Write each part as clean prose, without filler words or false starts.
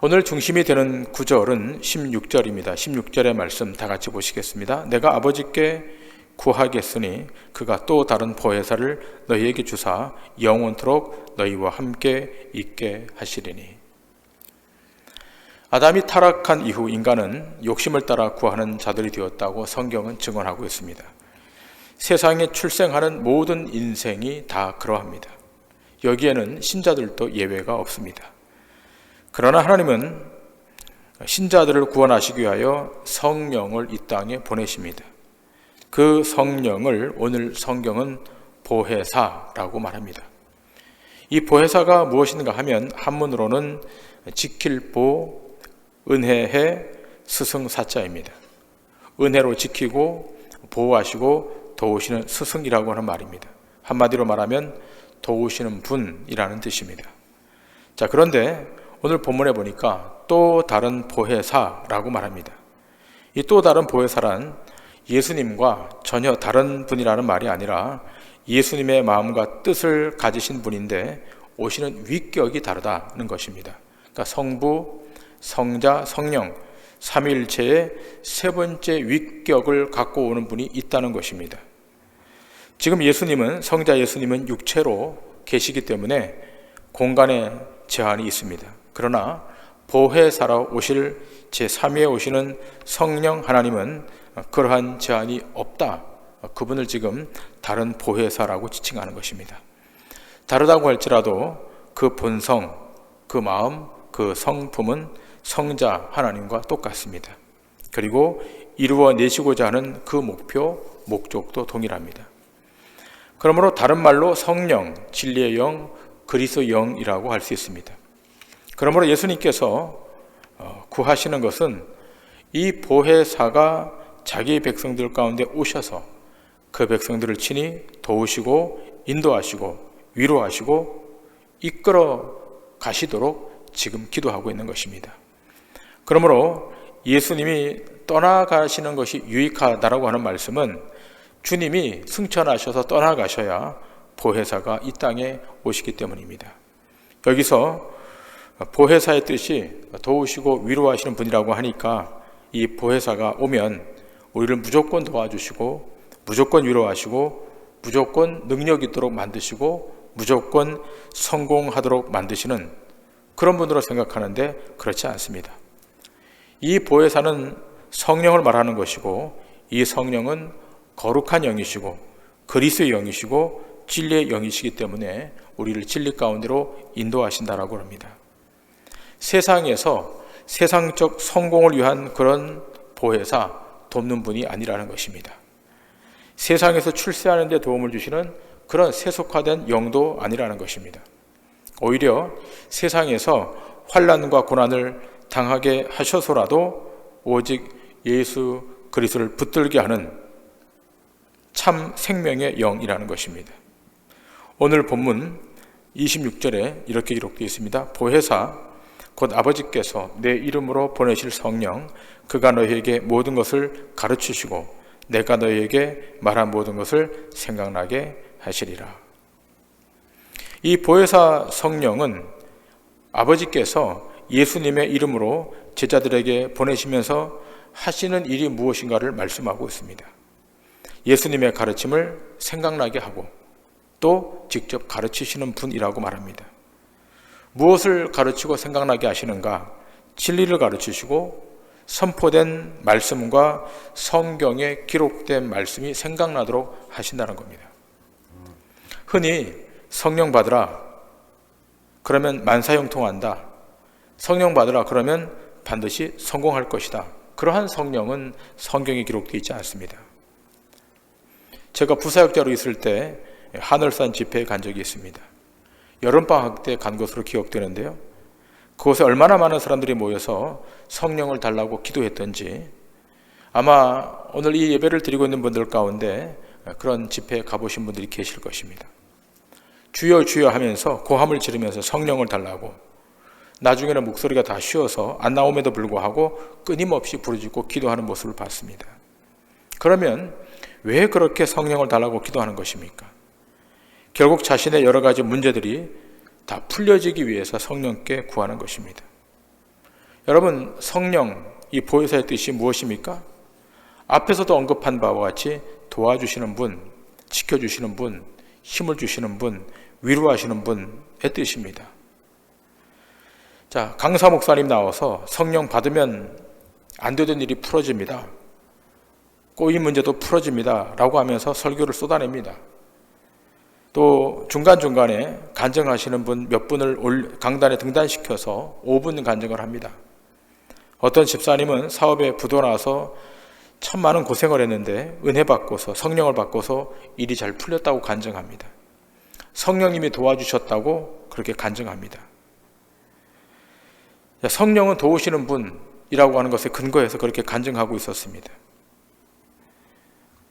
오늘 중심이 되는 구절은 16절입니다. 16절의 말씀 다 같이 보시겠습니다. 내가 아버지께 구하겠으니 그가 또 다른 보혜사를 너희에게 주사 영원토록 너희와 함께 있게 하시리니. 아담이 타락한 이후 인간은 욕심을 따라 구하는 자들이 되었다고 성경은 증언하고 있습니다. 세상에 출생하는 모든 인생이 다 그러합니다. 여기에는 신자들도 예외가 없습니다. 그러나 하나님은 신자들을 구원하시기 위하여 성령을 이 땅에 보내십니다. 그 성령을 오늘 성경은 보혜사라고 말합니다. 이 보혜사가 무엇인가 하면 한문으로는 지킬 보, 은혜해, 스승사자입니다. 은혜로 지키고 보호하시고 도우시는 스승이라고 하는 말입니다. 한마디로 말하면 도우시는 분이라는 뜻입니다. 자, 그런데 오늘 본문에 보니까 또 다른 보혜사라고 말합니다. 이 또 다른 보혜사란 예수님과 전혀 다른 분이라는 말이 아니라 예수님의 마음과 뜻을 가지신 분인데 오시는 위격이 다르다는 것입니다. 그러니까 성부, 성자, 성령, 삼위일체의 세 번째 위격을 갖고 오는 분이 있다는 것입니다. 지금 예수님은, 성자 예수님은 육체로 계시기 때문에 공간에 제한이 있습니다. 그러나 보혜사로 오실 제3위에 오시는 성령 하나님은 그러한 제한이 없다. 그분을 지금 다른 보혜사라고 지칭하는 것입니다. 다르다고 할지라도 그 본성, 그 마음, 그 성품은 성자 하나님과 똑같습니다. 그리고 이루어내시고자 하는 그 목표, 목적도 동일합니다. 그러므로 다른 말로 성령, 진리의 영, 그리스도의 영이라고 할 수 있습니다. 그러므로 예수님께서 구하시는 것은 이 보혜사가 자기 백성들 가운데 오셔서 그 백성들을 친히 도우시고 인도하시고 위로하시고 이끌어 가시도록 지금 기도하고 있는 것입니다. 그러므로 예수님이 떠나가시는 것이 유익하다라고 하는 말씀은 주님이 승천하셔서 떠나가셔야 보혜사가 이 땅에 오시기 때문입니다. 여기서 보혜사의 뜻이 도우시고 위로하시는 분이라고 하니까 이 보혜사가 오면 우리를 무조건 도와주시고 무조건 위로하시고 무조건 능력 있도록 만드시고 무조건 성공하도록 만드시는 그런 분으로 생각하는데 그렇지 않습니다. 이 보혜사는 성령을 말하는 것이고 이 성령은 거룩한 영이시고 그리스도의 영이시고 진리의 영이시기 때문에 우리를 진리 가운데로 인도하신다라고 합니다. 세상에서 세상적 성공을 위한 그런 보혜사, 돕는 분이 아니라는 것입니다. 세상에서 출세하는 데 도움을 주시는 그런 세속화된 영도 아니라는 것입니다. 오히려 세상에서 환난과 고난을 당하게 하셔서라도 오직 예수 그리스도를 붙들게 하는 참 생명의 영이라는 것입니다. 오늘 본문 26절에 이렇게 기록되어 있습니다. 보혜사 곧 아버지께서 내 이름으로 보내실 성령 그가 너희에게 모든 것을 가르치시고 내가 너희에게 말한 모든 것을 생각나게 하시리라. 이 보혜사 성령은 아버지께서 예수님의 이름으로 제자들에게 보내시면서 하시는 일이 무엇인가를 말씀하고 있습니다. 예수님의 가르침을 생각나게 하고 또 직접 가르치시는 분이라고 말합니다. 무엇을 가르치고 생각나게 하시는가? 진리를 가르치시고 선포된 말씀과 성경에 기록된 말씀이 생각나도록 하신다는 겁니다. 흔히 성령 받으라 그러면 만사형통한다. 성령 받으라 그러면 반드시 성공할 것이다. 그러한 성령은 성경에 기록되어 있지 않습니다. 제가 부사역자로 있을 때 하늘산 집회에 간 적이 있습니다. 여름방학 때 간 것으로 기억되는데요. 그곳에 얼마나 많은 사람들이 모여서 성령을 달라고 기도했던지 아마 오늘 이 예배를 드리고 있는 분들 가운데 그런 집회에 가보신 분들이 계실 것입니다. 주여 주여 하면서 고함을 지르면서 성령을 달라고 나중에는 목소리가 다 쉬어서 안 나옴에도 불구하고 끊임없이 부르짖고 기도하는 모습을 봤습니다. 그러면 왜 그렇게 성령을 달라고 기도하는 것입니까? 결국 자신의 여러 가지 문제들이 다 풀려지기 위해서 성령께 구하는 것입니다. 여러분, 성령, 이 보혜사의 뜻이 무엇입니까? 앞에서도 언급한 바와 같이 도와주시는 분, 지켜주시는 분, 힘을 주시는 분, 위로하시는 분의 뜻입니다. 자, 강사 목사님 나와서 성령 받으면 안 되던 일이 풀어집니다. 꼬인 문제도 풀어집니다. 라고 하면서 설교를 쏟아냅니다. 또 중간중간에 간증하시는 분 몇 분을 강단에 등단시켜서 5분 간증을 합니다. 어떤 집사님은 사업에 부도 나서 참 많은 고생을 했는데 은혜 받고서 성령을 받고서 일이 잘 풀렸다고 간증합니다. 성령님이 도와주셨다고 그렇게 간증합니다. 성령은 도우시는 분이라고 하는 것에 근거해서 그렇게 간증하고 있었습니다.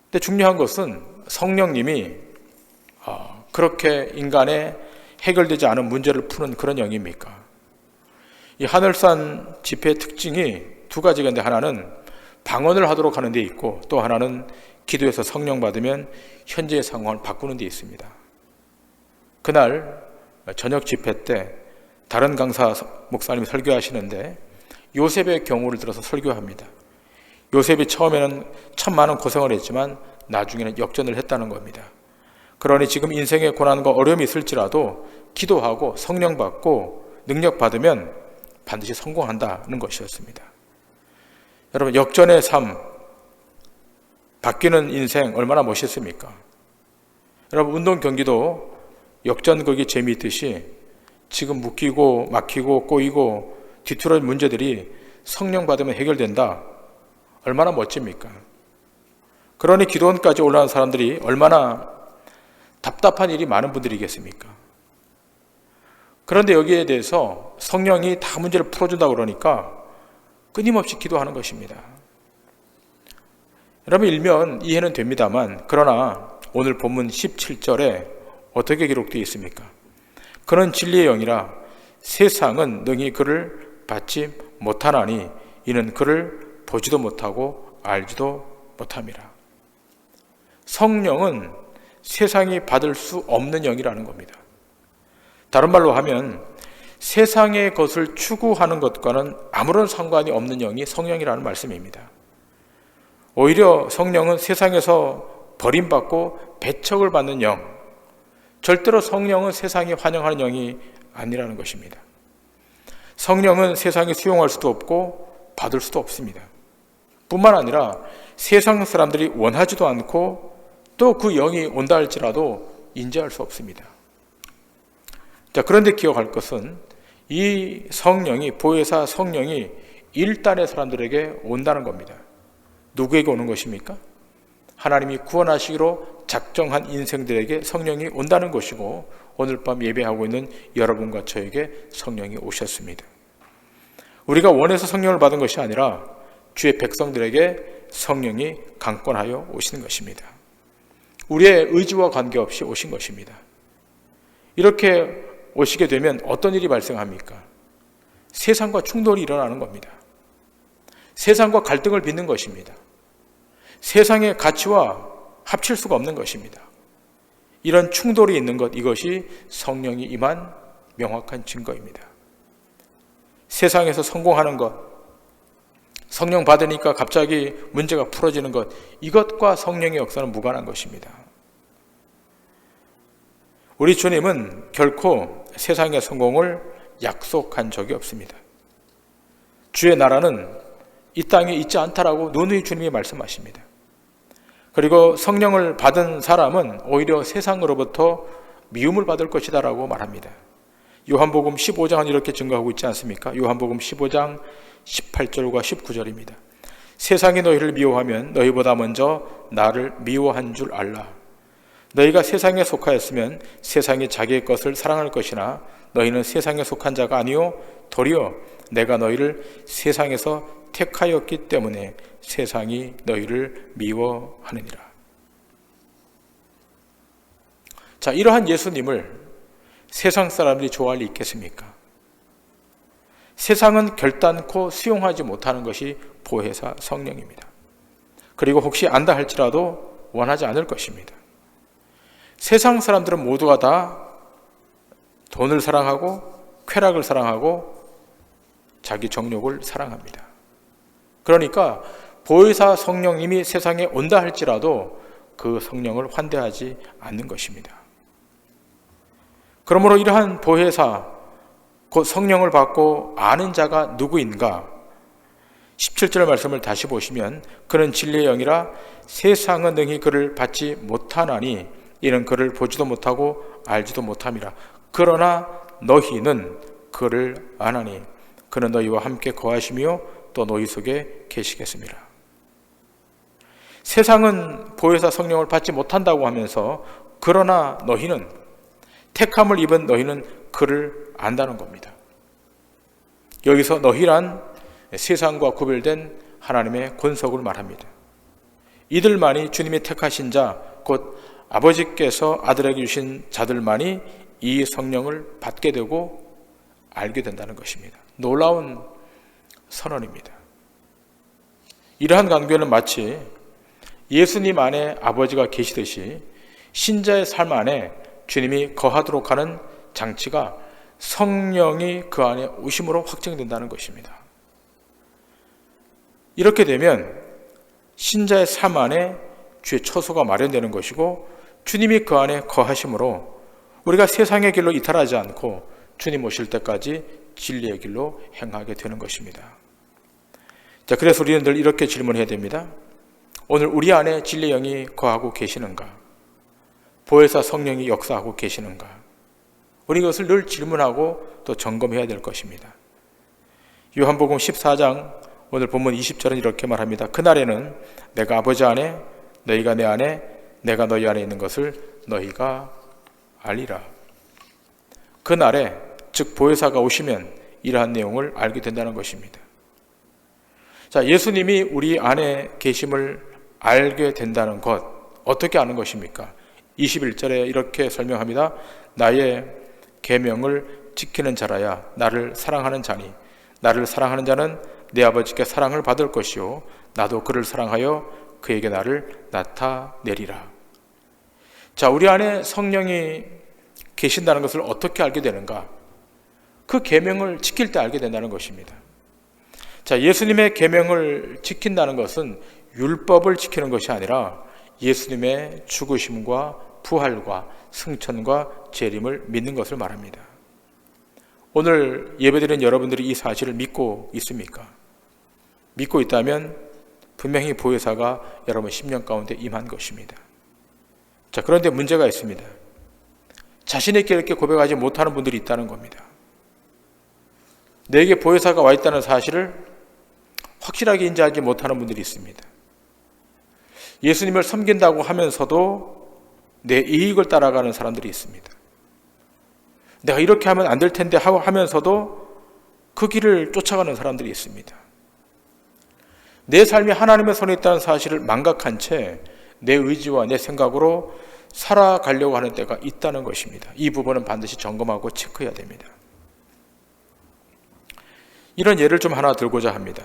근데 중요한 것은 성령님이 그렇게 인간의 해결되지 않은 문제를 푸는 그런 영입니까? 이 하늘산 집회의 특징이 두 가지가 있는데, 하나는 방언을 하도록 하는 데 있고, 또 하나는 기도해서 성령 받으면 현재의 상황을 바꾸는 데 있습니다. 그날 저녁 집회 때 다른 강사 목사님이 설교하시는데 요셉의 경우를 들어서 설교합니다. 요셉이 처음에는 참 많은 고생을 했지만 나중에는 역전을 했다는 겁니다. 그러니 지금 인생의 고난과 어려움이 있을지라도 기도하고 성령 받고 능력 받으면 반드시 성공한다는 것이었습니다. 여러분, 역전의 삶, 바뀌는 인생 얼마나 멋있습니까? 여러분, 운동 경기도 역전극이 재미있듯이 지금 묶이고 막히고 꼬이고 뒤틀어진 문제들이 성령 받으면 해결된다. 얼마나 멋집니까? 그러니 기도원까지 올라온 사람들이 얼마나 답답한 일이 많은 분들이겠습니까? 그런데 여기에 대해서 성령이 다 문제를 풀어준다고 그러니까 끊임없이 기도하는 것입니다. 여러분, 일면 이해는 됩니다만, 그러나 오늘 본문 17절에 어떻게 기록되어 있습니까? 그는 진리의 영이라 세상은 능히 그를 받지 못하나니 이는 그를 보지도 못하고 알지도 못함이라. 성령은 세상이 받을 수 없는 영이라는 겁니다. 다른 말로 하면 세상의 것을 추구하는 것과는 아무런 상관이 없는 영이 성령이라는 말씀입니다. 오히려 성령은 세상에서 버림받고 배척을 받는 영, 절대로 성령은 세상이 환영하는 영이 아니라는 것입니다. 성령은 세상이 수용할 수도 없고 받을 수도 없습니다. 뿐만 아니라 세상 사람들이 원하지도 않고 또 그 영이 온다 할지라도 인지할 수 없습니다. 자, 그런데 기억할 것은 이 성령이, 보혜사 성령이 일단의 사람들에게 온다는 겁니다. 누구에게 오는 것입니까? 하나님이 구원하시기로 작정한 인생들에게 성령이 온다는 것이고, 오늘 밤 예배하고 있는 여러분과 저에게 성령이 오셨습니다. 우리가 원해서 성령을 받은 것이 아니라 주의 백성들에게 성령이 강권하여 오시는 것입니다. 우리의 의지와 관계없이 오신 것입니다. 이렇게 오시게 되면 어떤 일이 발생합니까? 세상과 충돌이 일어나는 겁니다. 세상과 갈등을 빚는 것입니다. 세상의 가치와 합칠 수가 없는 것입니다. 이런 충돌이 있는 것, 이것이 성령이 임한 명확한 증거입니다. 세상에서 성공하는 것, 성령 받으니까 갑자기 문제가 풀어지는 것, 이것과 성령의 역사는 무관한 것입니다. 우리 주님은 결코 세상의 성공을 약속한 적이 없습니다. 주의 나라는 이 땅에 있지 않다라고 누누이 주님이 말씀하십니다. 그리고 성령을 받은 사람은 오히려 세상으로부터 미움을 받을 것이다 라고 말합니다. 요한복음 15장은 이렇게 증거하고 있지 않습니까? 요한복음 15장 18절과 19절입니다. 세상이 너희를 미워하면 너희보다 먼저 나를 미워한 줄 알라. 너희가 세상에 속하였으면 세상이 자기의 것을 사랑할 것이나 너희는 세상에 속한 자가 아니요 도리어 내가 너희를 세상에서 택하였기 때문에 세상이 너희를 미워하느니라. 자, 이러한 예수님을 세상 사람들이 좋아할 리 있겠습니까? 세상은 결단코 수용하지 못하는 것이 보혜사 성령입니다. 그리고 혹시 안다 할지라도 원하지 않을 것입니다. 세상 사람들은 모두가 다 돈을 사랑하고 쾌락을 사랑하고 자기 정욕을 사랑합니다. 그러니까 보혜사 성령님이 세상에 온다 할지라도 그 성령을 환대하지 않는 것입니다. 그러므로 이러한 보혜사, 곧 성령을 받고 아는 자가 누구인가? 17절 말씀을 다시 보시면 그는 진리의 영이라 세상은 능히 그를 받지 못하나니 이는 그를 보지도 못하고 알지도 못함이라. 그러나 너희는 그를 아나니 그는 너희와 함께 거하시며 또 너희 속에 계시겠습니다. 세상은 보혜사 성령을 받지 못한다고 하면서 그러나 너희는, 택함을 입은 너희는 그를 안다는 겁니다. 여기서 너희란 세상과 구별된 하나님의 권속을 말합니다. 이들만이 주님이 택하신 자, 곧 아버지께서 아들에게 주신 자들만이 이 성령을 받게 되고 알게 된다는 것입니다. 놀라운 선언입니다. 이러한 강변은 마치 예수님 안에 아버지가 계시듯이 신자의 삶 안에 주님이 거하도록 하는 장치가 성령이 그 안에 오심으로 확증된다는 것입니다. 이렇게 되면 신자의 삶 안에 주의 처소가 마련되는 것이고 주님이 그 안에 거하심으로 우리가 세상의 길로 이탈하지 않고 주님 오실 때까지 진리의 길로 행하게 되는 것입니다. 자, 그래서 우리는 늘 이렇게 질문해야 됩니다. 오늘 우리 안에 진리의 영이 거하고 계시는가? 보혜사 성령이 역사하고 계시는가? 우리 이것을 늘 질문하고 또 점검해야 될 것입니다. 요한복음 14장 오늘 본문 20절은 이렇게 말합니다. 그날에는 내가 아버지 안에, 너희가 내 안에, 내가 너희 안에 있는 것을 너희가 알리라. 그날에, 즉 보혜사가 오시면 이러한 내용을 알게 된다는 것입니다. 자, 예수님이 우리 안에 계심을 알게 된다는 것, 어떻게 아는 것입니까? 21절에 이렇게 설명합니다. 나의 계명을 지키는 자라야 나를 사랑하는 자니 나를 사랑하는 자는 내 아버지께 사랑을 받을 것이요 나도 그를 사랑하여 그에게 나를 나타내리라. 자, 우리 안에 성령이 계신다는 것을 어떻게 알게 되는가? 그 계명을 지킬 때 알게 된다는 것입니다. 자, 예수님의 계명을 지킨다는 것은 율법을 지키는 것이 아니라 예수님의 죽으심과 부활과 승천과 재림을 믿는 것을 말합니다. 오늘 예배드리는 여러분들이 이 사실을 믿고 있습니까? 믿고 있다면 분명히 보혜사가 여러분 심령 가운데 임한 것입니다. 자, 그런데 문제가 있습니다. 자신에게 이렇게 고백하지 못하는 분들이 있다는 겁니다. 내게 보혜사가 와 있다는 사실을 확실하게 인지하지 못하는 분들이 있습니다. 예수님을 섬긴다고 하면서도 내 이익을 따라가는 사람들이 있습니다. 내가 이렇게 하면 안 될 텐데 하면서도 그 길을 쫓아가는 사람들이 있습니다. 내 삶이 하나님의 손에 있다는 사실을 망각한 채 내 의지와 내 생각으로 살아가려고 하는 때가 있다는 것입니다. 이 부분은 반드시 점검하고 체크해야 됩니다. 이런 예를 좀 하나 들고자 합니다.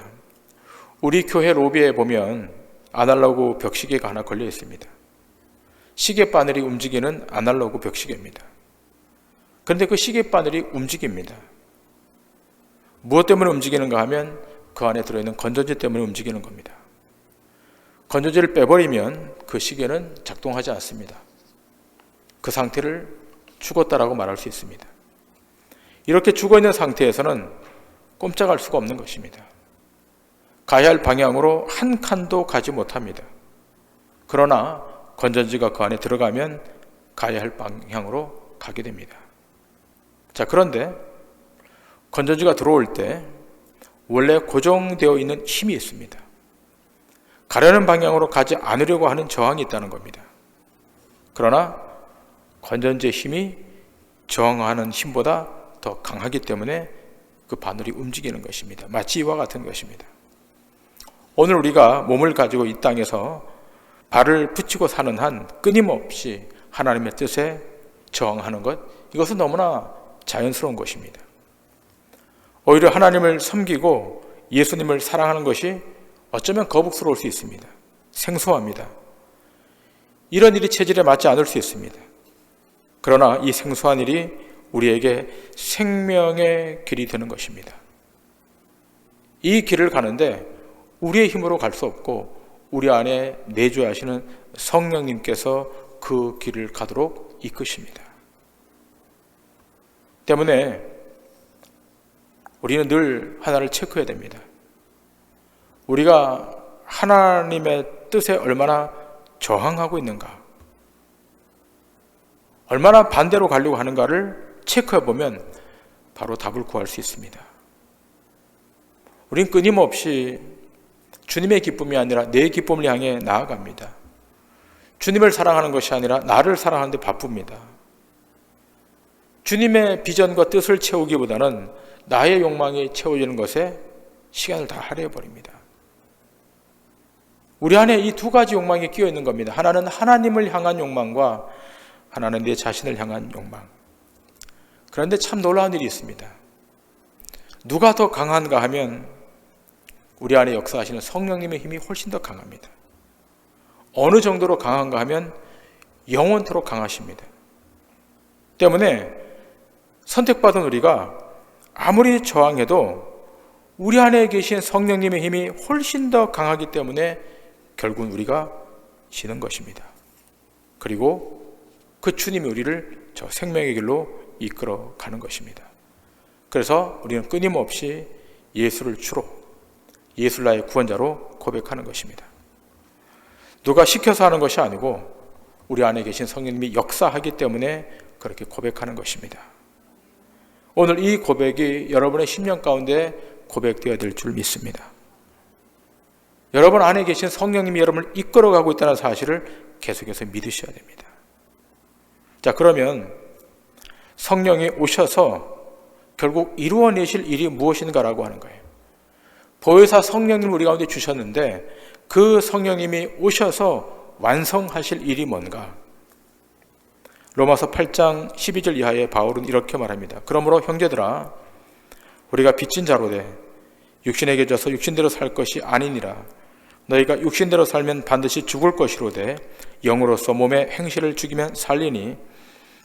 우리 교회 로비에 보면 아날로그 벽시계가 하나 걸려 있습니다. 시계 바늘이 움직이는 아날로그 벽시계입니다. 그런데 그 시계 바늘이 움직입니다. 무엇 때문에 움직이는가 하면 그 안에 들어있는 건전지 때문에 움직이는 겁니다. 건전지를 빼버리면 그 시계는 작동하지 않습니다. 그 상태를 죽었다라고 말할 수 있습니다. 이렇게 죽어있는 상태에서는 꼼짝할 수가 없는 것입니다. 가야 할 방향으로 한 칸도 가지 못합니다. 그러나 건전지가 그 안에 들어가면 가야 할 방향으로 가게 됩니다. 자, 그런데 건전지가 들어올 때 원래 고정되어 있는 힘이 있습니다. 가려는 방향으로 가지 않으려고 하는 저항이 있다는 겁니다. 그러나 건전지의 힘이 저항하는 힘보다 더 강하기 때문에 그 바늘이 움직이는 것입니다. 마치 이와 같은 것입니다. 오늘 우리가 몸을 가지고 이 땅에서 발을 붙이고 사는 한 끊임없이 하나님의 뜻에 저항하는 것, 이것은 너무나 자연스러운 것입니다. 오히려 하나님을 섬기고 예수님을 사랑하는 것이 어쩌면 거북스러울 수 있습니다. 생소합니다. 이런 일이 체질에 맞지 않을 수 있습니다. 그러나 이 생소한 일이 우리에게 생명의 길이 되는 것입니다. 이 길을 가는데 우리의 힘으로 갈 수 없고 우리 안에 내주하시는 성령님께서 그 길을 가도록 이끄십니다. 때문에 우리는 늘 하나를 체크해야 됩니다. 우리가 하나님의 뜻에 얼마나 저항하고 있는가, 얼마나 반대로 가려고 하는가를 체크해 보면 바로 답을 구할 수 있습니다. 우린 끊임없이 주님의 기쁨이 아니라 내 기쁨을 향해 나아갑니다. 주님을 사랑하는 것이 아니라 나를 사랑하는 데 바쁩니다. 주님의 비전과 뜻을 채우기보다는 나의 욕망이 채워지는 것에 시간을 다 할애해버립니다. 우리 안에 이 두 가지 욕망이 끼어 있는 겁니다. 하나는 하나님을 향한 욕망과 하나는 내 자신을 향한 욕망. 그런데 참 놀라운 일이 있습니다. 누가 더 강한가 하면 우리 안에 역사하시는 성령님의 힘이 훨씬 더 강합니다. 어느 정도로 강한가 하면 영원토록 강하십니다. 때문에 선택받은 우리가 아무리 저항해도 우리 안에 계신 성령님의 힘이 훨씬 더 강하기 때문에 결국은 우리가 지는 것입니다. 그리고 그 주님이 우리를 저 생명의 길로 이끌어 가는 것입니다. 그래서 우리는 끊임없이 예수를 주로, 예수를 나의 구원자로 고백하는 것입니다. 누가 시켜서 하는 것이 아니고 우리 안에 계신 성령님이 역사하기 때문에 그렇게 고백하는 것입니다. 오늘 이 고백이 여러분의 심령 가운데 고백되어야 될 줄 믿습니다. 여러분 안에 계신 성령님이 여러분을 이끌어가고 있다는 사실을 계속해서 믿으셔야 됩니다. 자, 그러면 성령이 오셔서 결국 이루어내실 일이 무엇인가라고 하는 거예요. 보혜사 성령님을 우리 가운데 주셨는데 그 성령님이 오셔서 완성하실 일이 뭔가? 로마서 8장 12절 이하에 바울은 이렇게 말합니다. 그러므로 형제들아, 우리가 빚진 자로되 육신에게 져서 육신대로 살 것이 아니니라. 너희가 육신대로 살면 반드시 죽을 것이로되 영으로서 몸의 행실을 죽이면 살리니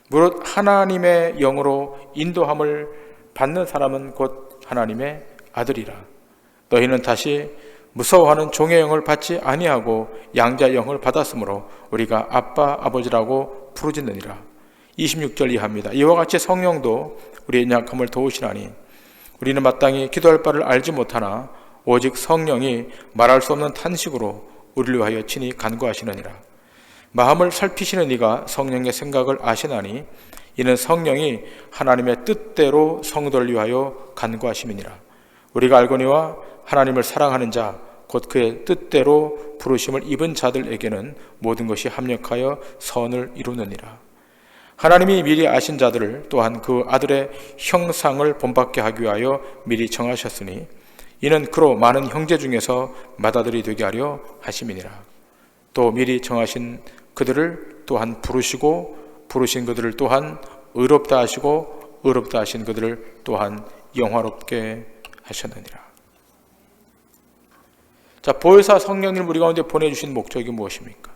무릇 하나님의 영으로 인도함을 받는 사람은 곧 하나님의 아들이라. 너희는 다시 무서워하는 종의 영을 받지 아니하고 양자의 영을 받았으므로 우리가 아빠 아버지라고 부르짖느니라. 26절 이하입니다. 이와 같이 성령도 우리의 약함을 도우시나니 우리는 마땅히 기도할 바를 알지 못하나 오직 성령이 말할 수 없는 탄식으로 우리를 위하여 친히 간구하시느니라. 마음을 살피시는 이가 성령의 생각을 아시나니 이는 성령이 하나님의 뜻대로 성도를 위하여 간구하심이니라. 우리가 알거니와 하나님을 사랑하는 자 곧 그의 뜻대로 부르심을 입은 자들에게는 모든 것이 합력하여 선을 이루느니라. 하나님이 미리 아신 자들을 또한 그 아들의 형상을 본받게 하기 위하여 미리 정하셨으니 이는 그로 많은 형제 중에서 맏아들이 되게 하려 하심이니라. 또 미리 정하신 그들을 또한 부르시고 부르신 그들을 또한 의롭다 하시고 의롭다 하신 그들을 또한 영화롭게 하셨느니라. 자, 보혜사 성령님을 우리 가운데 보내주신 목적이 무엇입니까?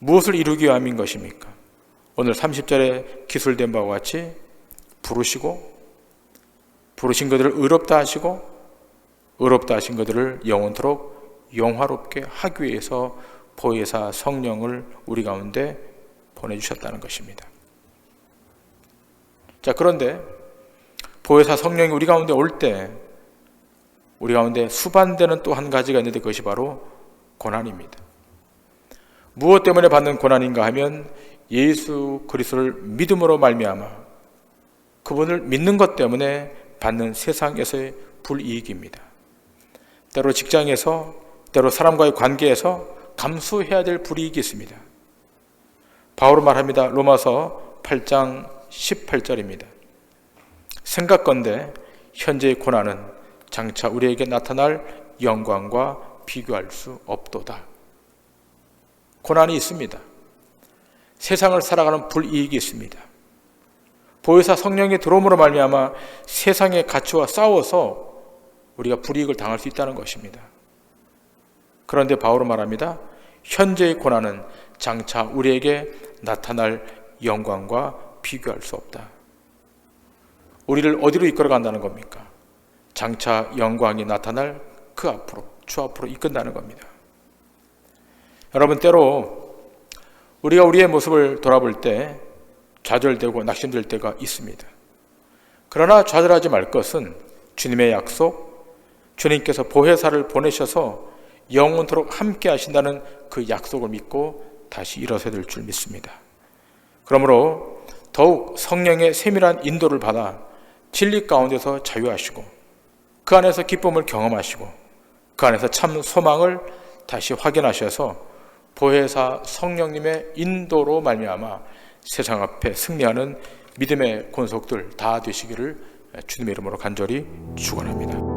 무엇을 이루기 위함인 것입니까? 오늘 30절에 기술된 바와 같이 부르시고 부르신 그들을 의롭다 하시고 의롭다 하신 그들을 영원토록 영화롭게 하기 위해서 보혜사 성령을 우리 가운데 보내주셨다는 것입니다. 자, 그런데 보혜사 성령이 우리 가운데 올 때 우리 가운데 수반되는 또 한 가지가 있는데 그것이 바로 고난입니다. 무엇 때문에 받는 고난인가 하면 예수 그리스도를 믿음으로 말미암아 그분을 믿는 것 때문에 받는 세상에서의 불이익입니다. 때로 직장에서, 때로 사람과의 관계에서 감수해야 될 불이익이 있습니다. 바울은 말합니다. 로마서 8장 18절입니다. 생각건대 현재의 고난은 장차 우리에게 나타날 영광과 비교할 수 없도다. 고난이 있습니다. 세상을 살아가는 불이익이 있습니다. 보혜사 성령이 들어옴으로 말미암아 세상의 가치와 싸워서 우리가 불이익을 당할 수 있다는 것입니다. 그런데 바울은 말합니다. 현재의 고난은 장차 우리에게 나타날 영광과 비교할 수 없다. 우리를 어디로 이끌어 간다는 겁니까? 장차 영광이 나타날 그 앞으로, 주 앞으로 이끈다는 겁니다. 여러분, 때로 우리가 우리의 모습을 돌아볼 때 좌절되고 낙심될 때가 있습니다. 그러나 좌절하지 말 것은 주님의 약속, 주님께서 보혜사를 보내셔서 영원토록 함께 하신다는 그 약속을 믿고 다시 일어서야 될 줄 믿습니다. 그러므로 더욱 성령의 세밀한 인도를 받아 진리 가운데서 자유하시고 그 안에서 기쁨을 경험하시고 그 안에서 참 소망을 다시 확인하셔서 보혜사 성령님의 인도로 말미암아 세상 앞에 승리하는 믿음의 권속들 다 되시기를 주님의 이름으로 간절히 축원합니다.